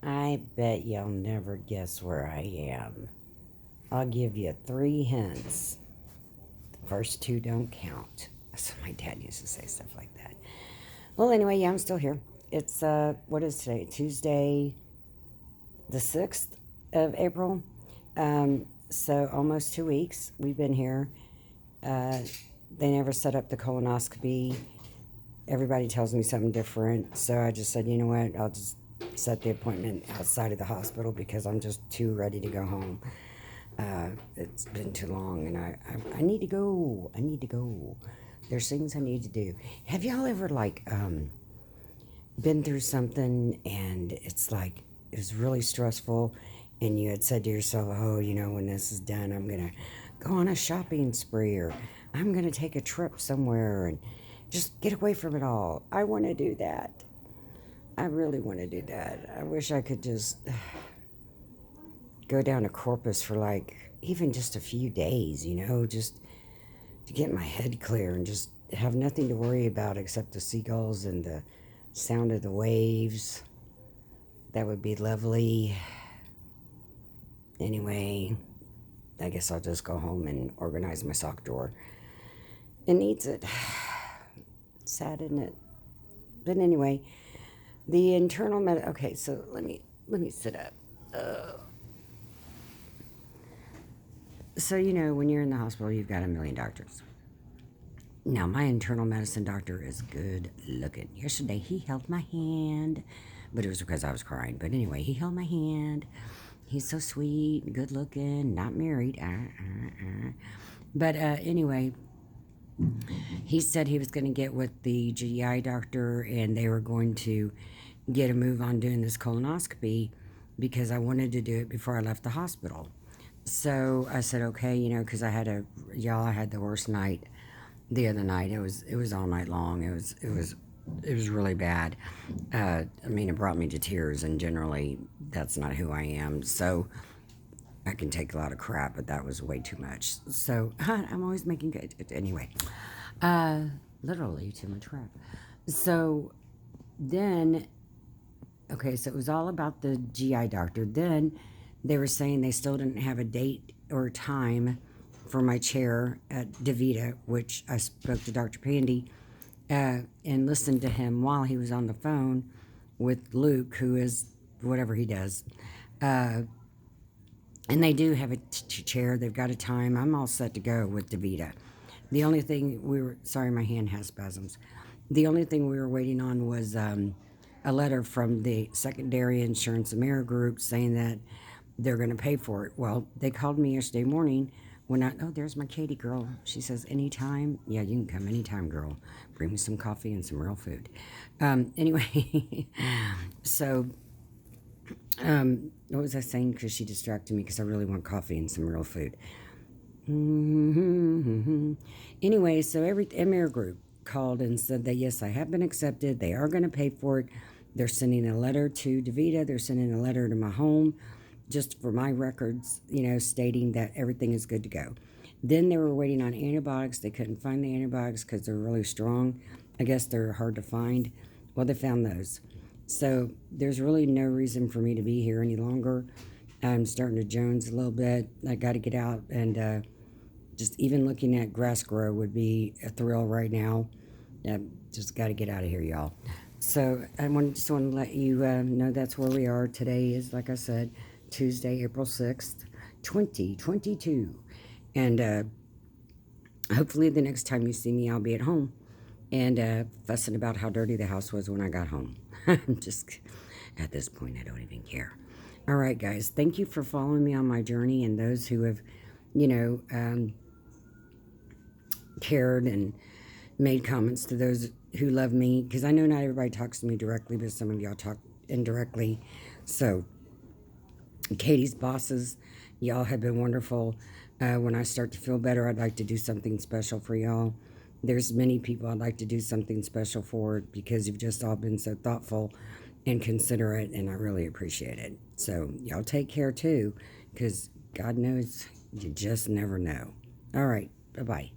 I bet you'll never guess where I am. I'll give you 3 hints. The first two don't count. That's what my dad used to say, stuff like that. Well, anyway, yeah, I'm still here. It's, what is today? Tuesday, the 6th of April. So almost 2 weeks we've been here. Uh, they never set up the colonoscopy. Everybody tells me something different. So I just said, you know what? I'll just set the appointment outside of the hospital because I'm just too ready to go home. It's been too long and I need to go. I need to go. There's things I need to do. Have y'all ever been through something and it's like it was really stressful and you had said to yourself, oh, when this is done, I'm going to go on a shopping spree or I'm going to take a trip somewhere and just get away from it all. I want to do that. I really want to do that. I wish I could just go down to Corpus for even just a few days, just to get my head clear and just have nothing to worry about except the seagulls and the sound of the waves. That would be lovely. Anyway, I guess I'll just go home and organize my sock drawer. It needs it. Sad, isn't it? But anyway, the internal okay, so let me sit up. So when you're in the hospital, you've got a million doctors. Now, my internal medicine doctor is good looking. Yesterday, he held my hand, but it was because I was crying. But anyway, he held my hand. He's so sweet, good looking, not married. But anyway, he said he was going to get with the GI doctor and they were going to get a move on doing this colonoscopy because I wanted to do it before I left the hospital. So I said, okay, because I had the worst night the other night. It was all night long. It was really bad. It brought me to tears, and generally that's not who I am. So I can take a lot of crap, but that was way too much. So I'm always making good. Anyway, literally too much crap. So then, okay, so it was all about the GI doctor. Then they were saying they still didn't have a date or time for my chair at DaVita, which I spoke to Dr. Pandy and listened to him while he was on the phone with Luke, who is whatever he does. And they do have a chair. They've got a time. I'm all set to go with DaVita. The only thing sorry, my hand has spasms. The only thing we were waiting on was a letter from the Secondary Insurance Amerigroup saying that they're going to pay for it. Well, they called me yesterday morning there's my Katie girl. She says, anytime. Yeah, you can come anytime, girl. Bring me some coffee and some real food. Anyway, so what was I saying? Because she distracted me because I really want coffee and some real food. Anyway, so Emir Group called and said that, yes, I have been accepted. They are going to pay for it. They're sending a letter to DaVita. They're sending a letter to my home just for my records, stating that everything is good to go. Then they were waiting on antibiotics. They couldn't find the antibiotics because they're really strong. I guess they're hard to find. Well, they found those. So there's really no reason for me to be here any longer. I'm starting to jones a little bit. I got to get out and just even looking at grass grow would be a thrill right now. Just got to get out of here, y'all. So I just want to let you know that's where we are. Today is, like I said, Tuesday, April 6th, 2022. And hopefully the next time you see me, I'll be at home and fussing about how dirty the house was when I got home. I'm just, at this point, I don't even care. All right, guys, thank you for following me on my journey and those who have, cared and made comments to those who love me. Because I know not everybody talks to me directly, but some of y'all talk indirectly. So Katie's bosses, y'all have been wonderful. When I start to feel better, I'd like to do something special for y'all. There's many people I'd like to do something special for because you've just all been so thoughtful and considerate, and I really appreciate it. So y'all take care too, because God knows you just never know. All right, bye-bye.